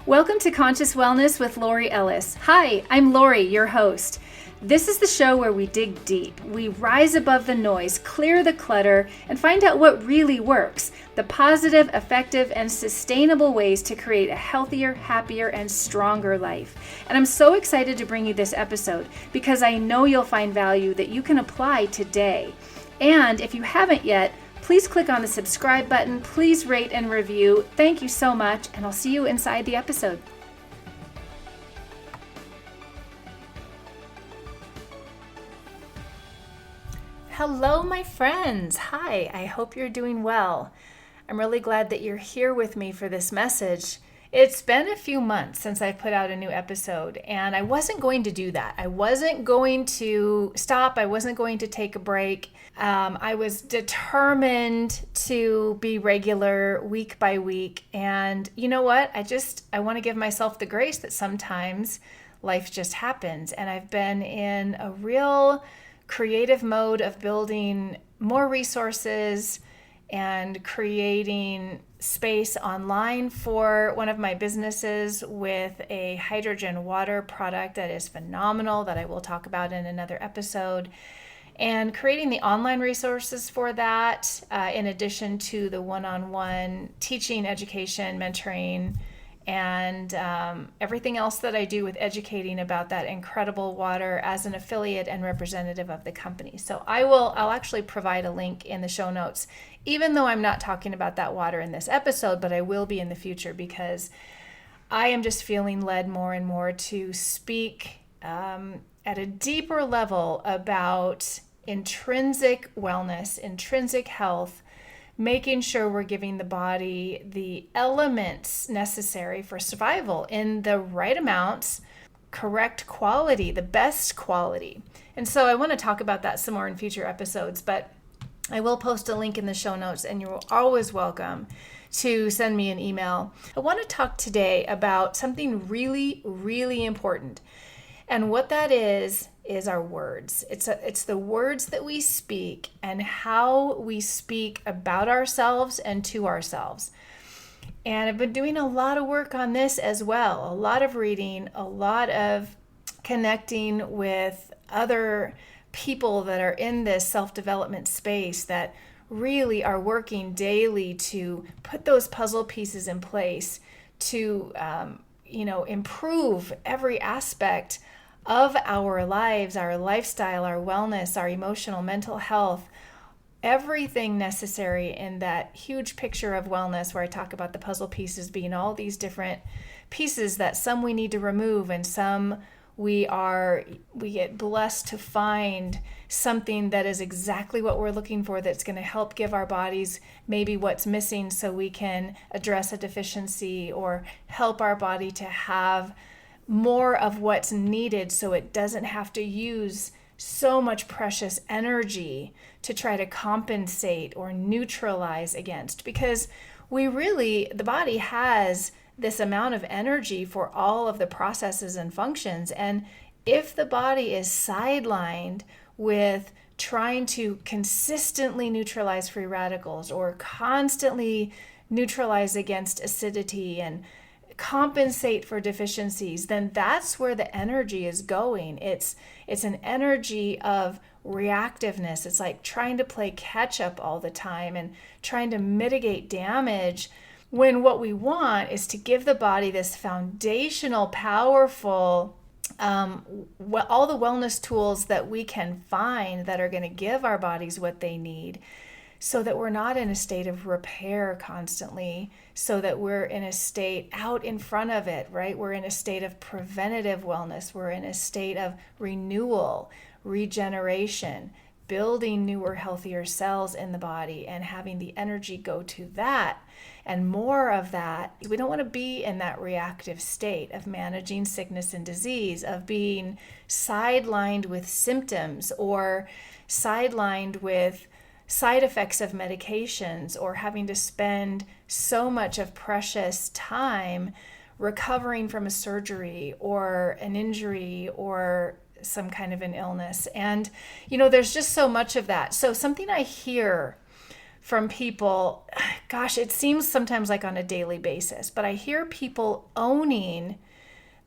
Welcome to Conscious Wellness with Lori Ellis. Hi, I'm Lori, your host. This is the show where we dig deep. We rise above the noise, clear the clutter, and find out what really works. The positive, effective, and sustainable ways to create a healthier, happier, and stronger life. And I'm so excited to bring you this episode because I know you'll find value that you can apply today. And if you haven't yet, please click on the subscribe button. Please rate and review. Thank you so much, and I'll see you inside the episode. Hello, my friends. Hi, I hope you're doing well. I'm really glad that you're here with me for this message. It's been a few months since I put out a new episode, and I wasn't going to do that. I wasn't going to stop. I wasn't going to take a break. I was determined to be regular week by week. And you know what? I want to give myself the grace that sometimes life just happens. And I've been in a real creative mode of building more resources and creating space online for one of my businesses with a hydrogen water product that is phenomenal that I will talk about in another episode, and creating the online resources for that in addition to the one-on-one teaching, education, mentoring, and everything else that I do with educating about that incredible water as an affiliate and representative of the company. So I'll actually provide a link in the show notes, even though I'm not talking about that water in this episode, but I will be in the future because I am just feeling led more and more to speak at a deeper level about intrinsic wellness, intrinsic health, making sure we're giving the body the elements necessary for survival in the right amounts, correct quality, the best quality. And so I want to talk about that some more in future episodes, but I will post a link in the show notes, and you're always welcome to send me an email. I want to talk today about something really, really important. And what that is our words. It's the words that we speak and how we speak about ourselves and to ourselves. And I've been doing a lot of work on this as well, a lot of reading, a lot of connecting with other people that are in this self-development space that really are working daily to put those puzzle pieces in place to improve every aspect of our lives, our lifestyle, our wellness, our emotional, mental health, everything necessary in that huge picture of wellness where I talk about the puzzle pieces being all these different pieces that some we need to remove and some we get blessed to find something that is exactly what we're looking for, that's going to help give our bodies maybe what's missing so we can address a deficiency or help our body to have more of what's needed so it doesn't have to use so much precious energy to try to compensate or neutralize against, because the body has this amount of energy for all of the processes and functions. And if the body is sidelined with trying to consistently neutralize free radicals or constantly neutralize against acidity and compensate for deficiencies, then that's where the energy is going. It's an energy of reactiveness. It's like trying to play catch up all the time and trying to mitigate damage, when what we want is to give the body this foundational, powerful, all the wellness tools that we can find that are going to give our bodies what they need, so that we're not in a state of repair constantly, so that we're in a state out in front of it, right? We're in a state of preventative wellness. We're in a state of renewal, regeneration, building newer, healthier cells in the body and having the energy go to that and more of that. We don't want to be in that reactive state of managing sickness and disease, of being sidelined with symptoms or sidelined with side effects of medications, or having to spend so much of precious time recovering from a surgery or an injury or some kind of an illness. And, there's just so much of that. So something I hear from people gosh, it seems sometimes like on a daily basis, but I hear people owning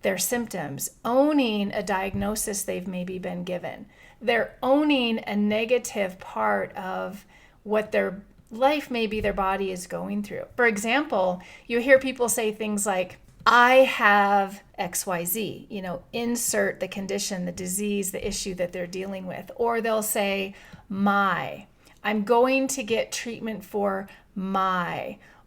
their symptoms, owning a diagnosis they've maybe been given. They're owning a negative part of what their life, maybe their body is going through. For example, you hear people say things like, I have XYZ, insert the condition, the disease, the issue that they're dealing with. Or they'll say, I'm going to get treatment for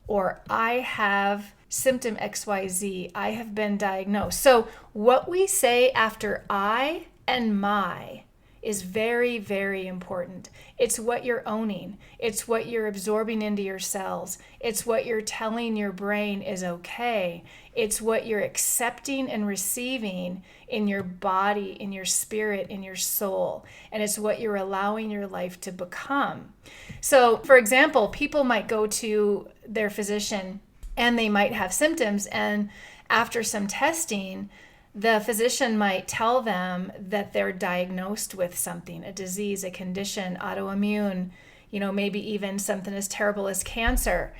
or I have symptom XYZ, I have been diagnosed. So what we say after I and my is very, very important. It's what you're owning. It's what you're absorbing into your cells. It's what you're telling your brain is okay. It's what you're accepting and receiving in your body, in your spirit, in your soul. And it's what you're allowing your life to become. So, for example, people might go to their physician and they might have symptoms, and after some testing, the physician might tell them that they're diagnosed with something, a disease, a condition, autoimmune, maybe even something as terrible as cancer.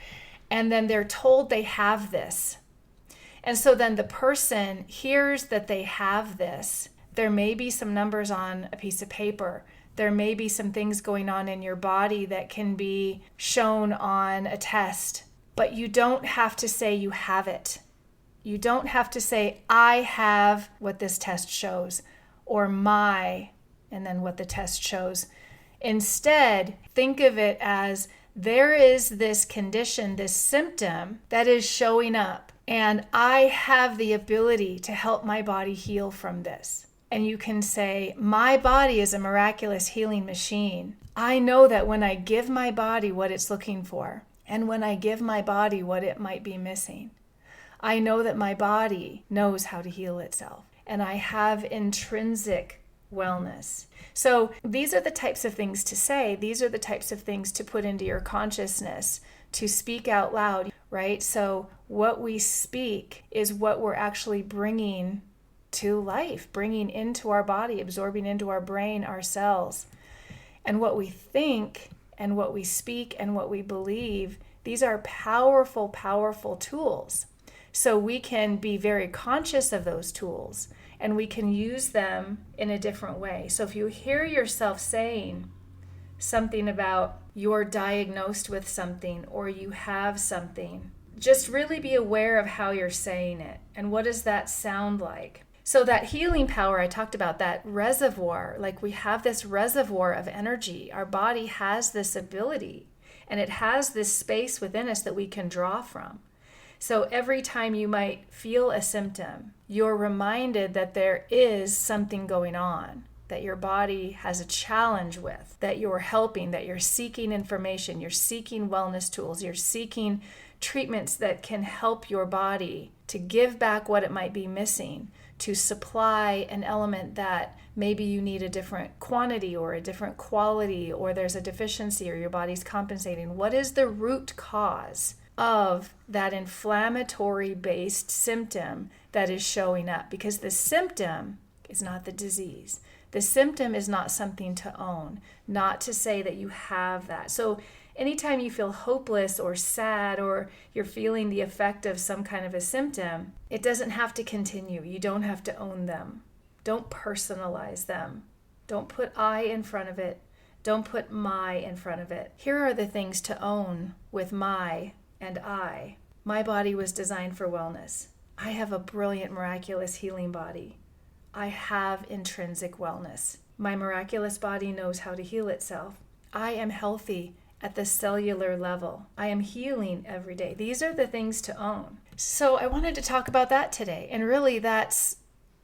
And then they're told they have this. And so then the person hears that they have this. There may be some numbers on a piece of paper. There may be some things going on in your body that can be shown on a test. But you don't have to say you have it. You don't have to say, I have what this test shows, or and then what the test shows. Instead, think of it as there is this condition, this symptom that is showing up, and I have the ability to help my body heal from this. And you can say, my body is a miraculous healing machine. I know that when I give my body what it's looking for, and when I give my body what it might be missing, I know that my body knows how to heal itself, and I have intrinsic wellness. So these are the types of things to say. These are the types of things to put into your consciousness, to speak out loud, right? So what we speak is what we're actually bringing to life, bringing into our body, absorbing into our brain, our cells. And what we think and what we speak and what we believe, these are powerful, powerful tools. So we can be very conscious of those tools, and we can use them in a different way. So if you hear yourself saying something about you're diagnosed with something or you have something, just really be aware of how you're saying it and what does that sound like. So that healing power I talked about, that reservoir, like we have this reservoir of energy. Our body has this ability, and it has this space within us that we can draw from. So every time you might feel a symptom, you're reminded that there is something going on, that your body has a challenge with, that you're helping, that you're seeking information, you're seeking wellness tools, you're seeking treatments that can help your body to give back what it might be missing, to supply an element that maybe you need a different quantity or a different quality, or there's a deficiency or your body's compensating. What is the root cause of that inflammatory based symptom that is showing up? Because the symptom is not the disease. The symptom is not something to own, not to say that you have that. So anytime you feel hopeless or sad, or you're feeling the effect of some kind of a symptom, it doesn't have to continue. You don't have to own them. Don't personalize them. Don't put I in front of it. Don't put my in front of it. Here are the things to own with my and I. My body was designed for wellness. I have a brilliant, miraculous healing body. I have intrinsic wellness. My miraculous body knows how to heal itself. I am healthy at the cellular level. I am healing every day. These are the things to own. So I wanted to talk about that today. And really that's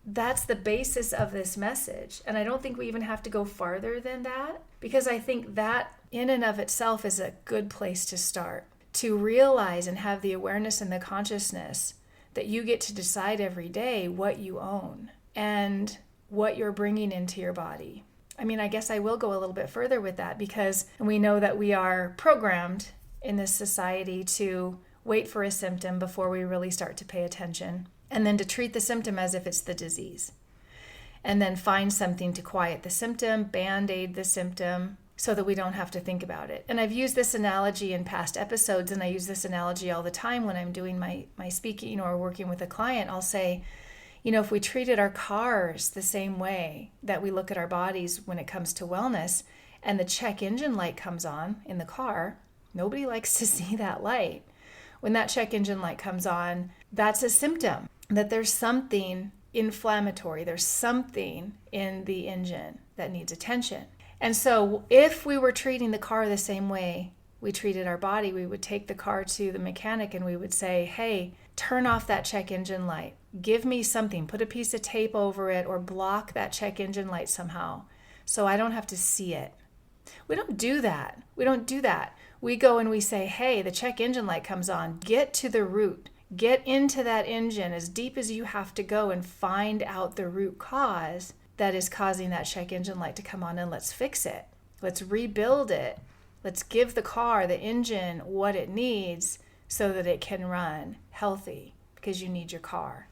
the basis of this message. And I don't think we even have to go farther than that, because I think that in and of itself is a good place to start. To realize and have the awareness and the consciousness that you get to decide every day what you own and what you're bringing into your body. I mean, I guess I will go a little bit further with that, because we know that we are programmed in this society to wait for a symptom before we really start to pay attention, and then to treat the symptom as if it's the disease, and then find something to quiet the symptom, band-aid the symptom, so that we don't have to think about it. And I've used this analogy in past episodes, and I use this analogy all the time when I'm doing my speaking or working with a client. I'll say, if we treated our cars the same way that we look at our bodies when it comes to wellness, and the check engine light comes on in the car, nobody likes to see that light. When that check engine light comes on, that's a symptom that there's something inflammatory, there's something in the engine that needs attention. And so if we were treating the car the same way we treated our body, we would take the car to the mechanic and we would say, hey, turn off that check engine light. Give me something. Put a piece of tape over it or block that check engine light somehow so I don't have to see it. We don't do that. We go and we say, hey, the check engine light comes on. Get to the root. Get into that engine as deep as you have to go and find out the root cause that is causing that check engine light to come on, and let's fix it. Let's rebuild it. Let's give the car, the engine, what it needs so that it can run healthy, because you need your car.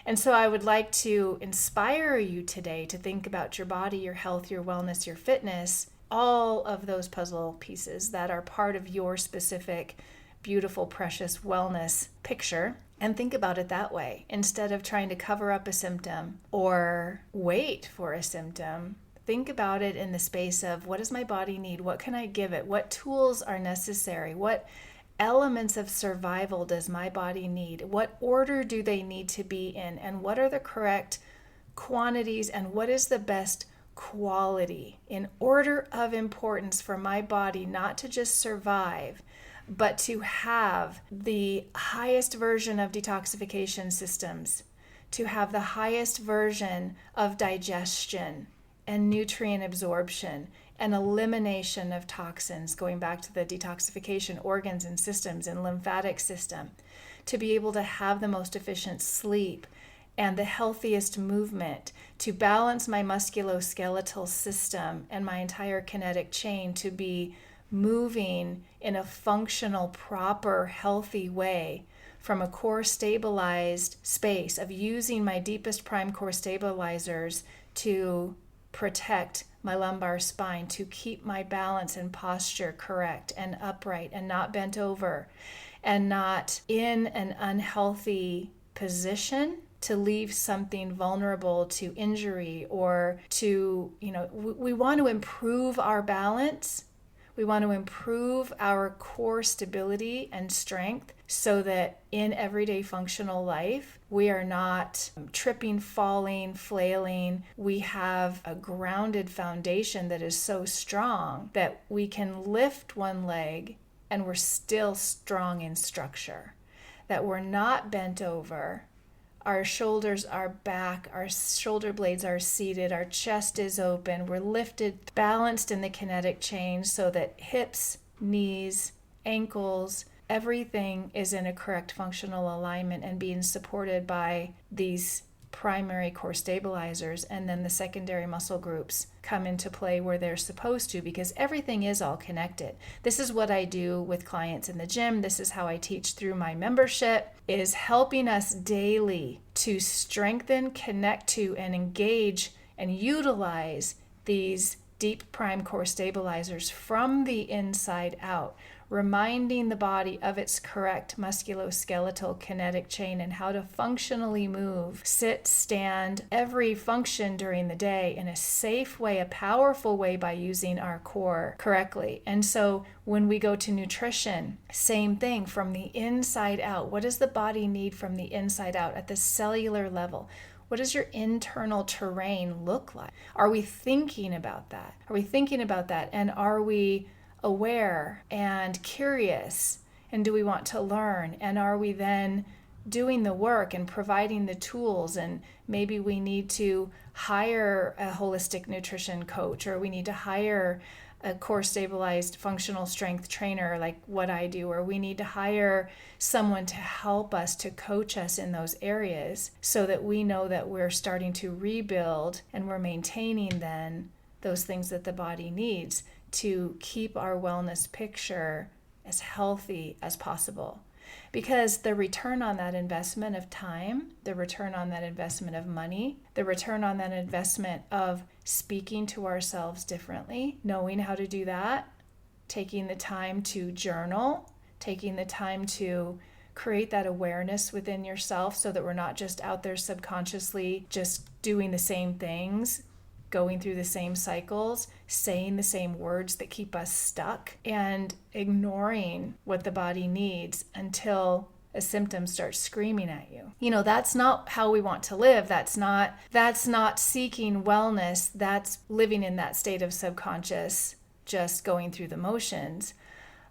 And so I would like to inspire you today to think about your body, your health, your wellness, your fitness, all of those puzzle pieces that are part of your specific, beautiful, precious wellness picture, and think about it that way. Instead of trying to cover up a symptom or wait for a symptom, think about it in the space of, what does my body need? What can I give it? What tools are necessary? What elements of survival does my body need? What order do they need to be in? And what are the correct quantities? And what is the best quality in order of importance for my body, not to just survive, but to have the highest version of detoxification systems, to have the highest version of digestion and nutrient absorption and elimination of toxins, going back to the detoxification organs and systems and lymphatic system, to be able to have the most efficient sleep and the healthiest movement, to balance my musculoskeletal system and my entire kinetic chain to be moving in a functional, proper, healthy way from a core stabilized space of using my deepest prime core stabilizers to protect my lumbar spine, to keep my balance and posture correct and upright and not bent over and not in an unhealthy position to leave something vulnerable to injury or to, we want to improve our balance. We want to improve our core stability and strength so that in everyday functional life, we are not tripping, falling, flailing. We have a grounded foundation that is so strong that we can lift one leg and we're still strong in structure, that we're not bent over. Our shoulders are back, our shoulder blades are seated, our chest is open, we're lifted, balanced in the kinetic chain so that hips, knees, ankles, everything is in a correct functional alignment and being supported by these primary core stabilizers, and then the secondary muscle groups come into play where they're supposed to, because everything is all connected. This is what I do with clients in the gym. This is how I teach through my membership, is helping us daily to strengthen, connect to, and engage and utilize these deep prime core stabilizers from the inside out, reminding the body of its correct musculoskeletal kinetic chain and how to functionally move, sit, stand, every function during the day in a safe way, a powerful way, by using our core correctly. And so when we go to nutrition, same thing, from the inside out. What does the body need from the inside out at the cellular level? What does your internal terrain look like? Are we thinking about that? And are we aware and curious? And do we want to learn? And are we then doing the work and providing the tools? And maybe we need to hire a holistic nutrition coach, or we need to hire a core stabilized functional strength trainer like what I do, or we need to hire someone to help us, to coach us in those areas so that we know that we're starting to rebuild and we're maintaining then those things that the body needs to keep our wellness picture as healthy as possible. because the return on that investment of time, the return on that investment of money, the return on that investment of speaking to ourselves differently, knowing how to do that, taking the time to journal, taking the time to create that awareness within yourself so that we're not just out there subconsciously just doing the same things, going through the same cycles, saying the same words that keep us stuck, and ignoring what the body needs until a symptom starts screaming at you. That's not how we want to live. That's not seeking wellness. That's living in that state of subconscious, just going through the motions.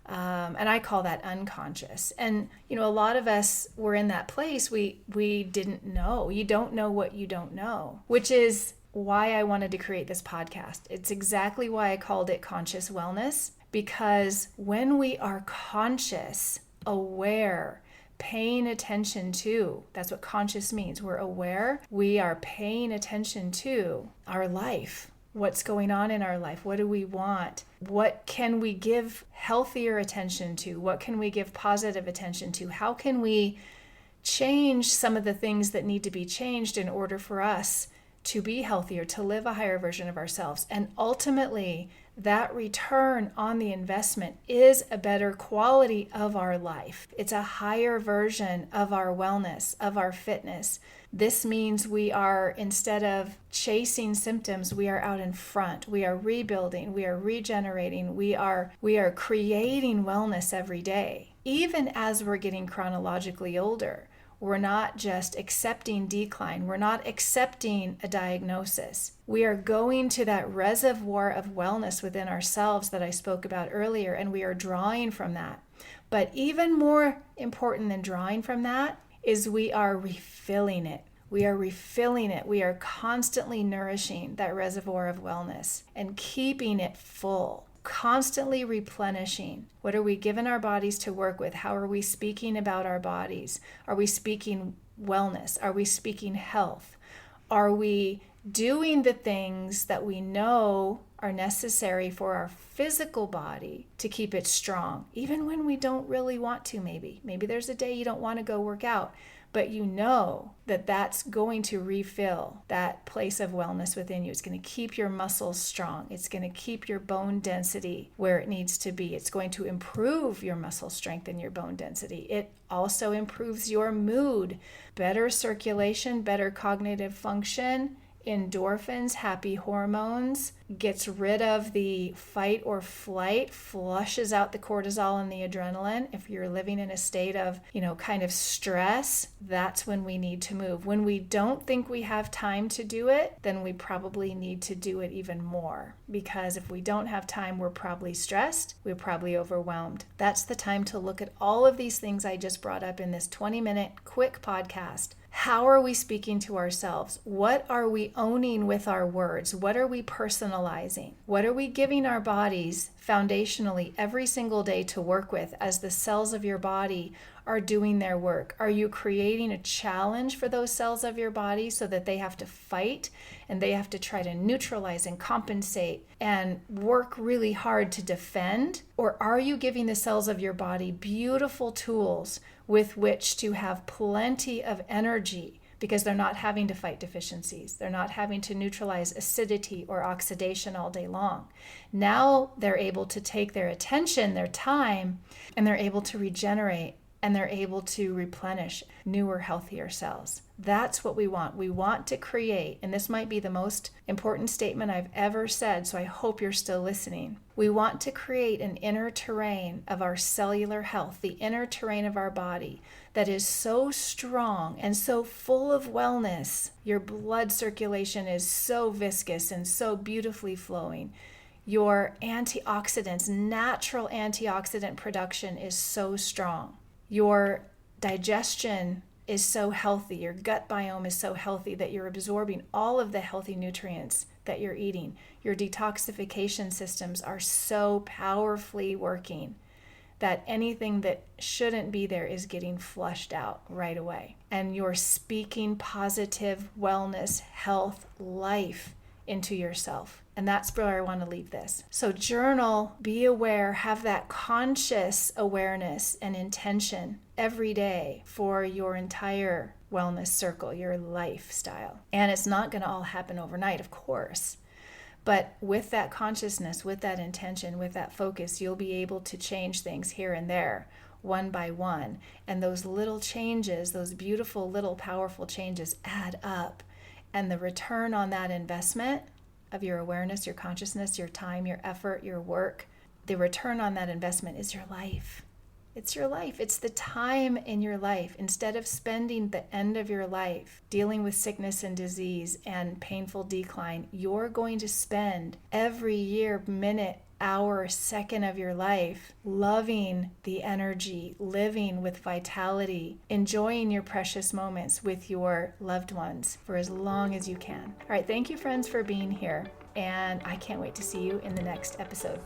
And I call that unconscious. And, a lot of us were in that place. We didn't know. You don't know what you don't know, which is why I wanted to create this podcast. It's exactly why I called it Conscious Wellness, because when we are conscious, aware, paying attention to, that's what conscious means. We're aware. We are paying attention to our life. What's going on in our life? What do we want? What can we give healthier attention to? What can we give positive attention to? How can we change some of the things that need to be changed in order for us to be healthier, to live a higher version of ourselves? And ultimately, that return on the investment is a better quality of our life. It's a higher version of our wellness, of our fitness. This means we are, instead of chasing symptoms, we are out in front. We are rebuilding, we are regenerating, we are creating wellness every day. Even as we're getting chronologically older, we're not just accepting decline. We're not accepting a diagnosis. We are going to that reservoir of wellness within ourselves that I spoke about earlier, and we are drawing from that. But even more important than drawing from that is we are refilling it. We are refilling it. We are constantly nourishing that reservoir of wellness and keeping it full. Constantly replenishing. What are we giving our bodies to work with? How are we speaking about our bodies? Are we speaking wellness? Are we speaking health? Are we doing the things that we know are necessary for our physical body to keep it strong, even when we don't really want to? Maybe there's a day you don't want to go work out, but you know that that's going to refill that place of wellness within you. It's going to keep your muscles strong. It's going to keep your bone density where it needs to be. It's going to improve your muscle strength and your bone density. It also improves your mood, better circulation, better cognitive function, endorphins, happy hormones, gets rid of the fight or flight, flushes out the cortisol and the adrenaline. If you're living in a state of, kind of stress, that's when we need to move. When we don't think we have time to do it, then we probably need to do it even more. Because if we don't have time, we're probably stressed, we're probably overwhelmed. That's the time to look at all of these things I just brought up in this 20-minute quick podcast. How are we speaking to ourselves? What are we owning with our words? What are we personalizing? What are we giving our bodies foundationally every single day to work with as the cells of your body are doing their work? Are you creating a challenge for those cells of your body so that they have to fight and they have to try to neutralize and compensate and work really hard to defend? Or are you giving the cells of your body beautiful tools with which to have plenty of energy, because they're not having to fight deficiencies. They're not having to neutralize acidity or oxidation all day long. Now they're able to take their attention, their time, and they're able to regenerate, and they're able to replenish newer, healthier cells. That's what we want. We want to create, and this might be the most important statement I've ever said, so I hope you're still listening. We want to create an inner terrain of our cellular health, the inner terrain of our body that is so strong and so full of wellness. Your blood circulation is so viscous and so beautifully flowing. Your antioxidants, natural antioxidant production is so strong. Your digestion is so healthy, your gut biome is so healthy that you're absorbing all of the healthy nutrients that you're eating. Your detoxification systems are so powerfully working that anything that shouldn't be there is getting flushed out right away. And you're speaking positive wellness, health, life into yourself. And that's where I want to leave this. So journal, be aware, have that conscious awareness and intention every day for your entire wellness circle, your lifestyle. And it's not going to all happen overnight, of course. But with that consciousness, with that intention, with that focus, you'll be able to change things here and there, one by one. And those little changes, those beautiful little powerful changes add up. And the return on that investment of your awareness, your consciousness, your time, your effort, your work, the return on that investment is your life. It's your life. It's the time in your life. Instead of spending the end of your life dealing with sickness and disease and painful decline, you're going to spend every year, minute, hour, second of your life loving the energy, living with vitality, enjoying your precious moments with your loved ones for as long as you can. All right, thank you, friends, for being here. And I can't wait to see you in the next episode.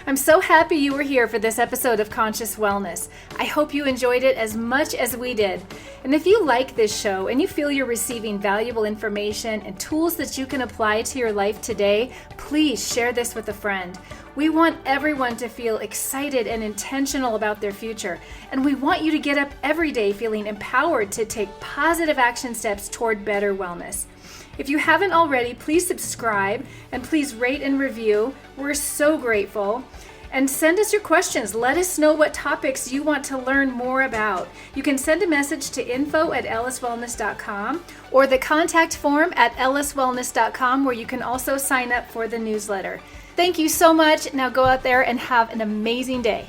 I'm so happy you were here for this episode of Conscious Wellness. I hope you enjoyed it as much as we did. And if you like this show and you feel you're receiving valuable information and tools that you can apply to your life today, please share this with a friend. We want everyone to feel excited and intentional about their future. And we want you to get up every day feeling empowered to take positive action steps toward better wellness. If you haven't already, please subscribe and please rate and review. We're so grateful. And send us your questions. Let us know what topics you want to learn more about. You can send a message to info@elliswellness.com or the contact form at elliswellness.com, where you can also sign up for the newsletter. Thank you so much. Now go out there and have an amazing day.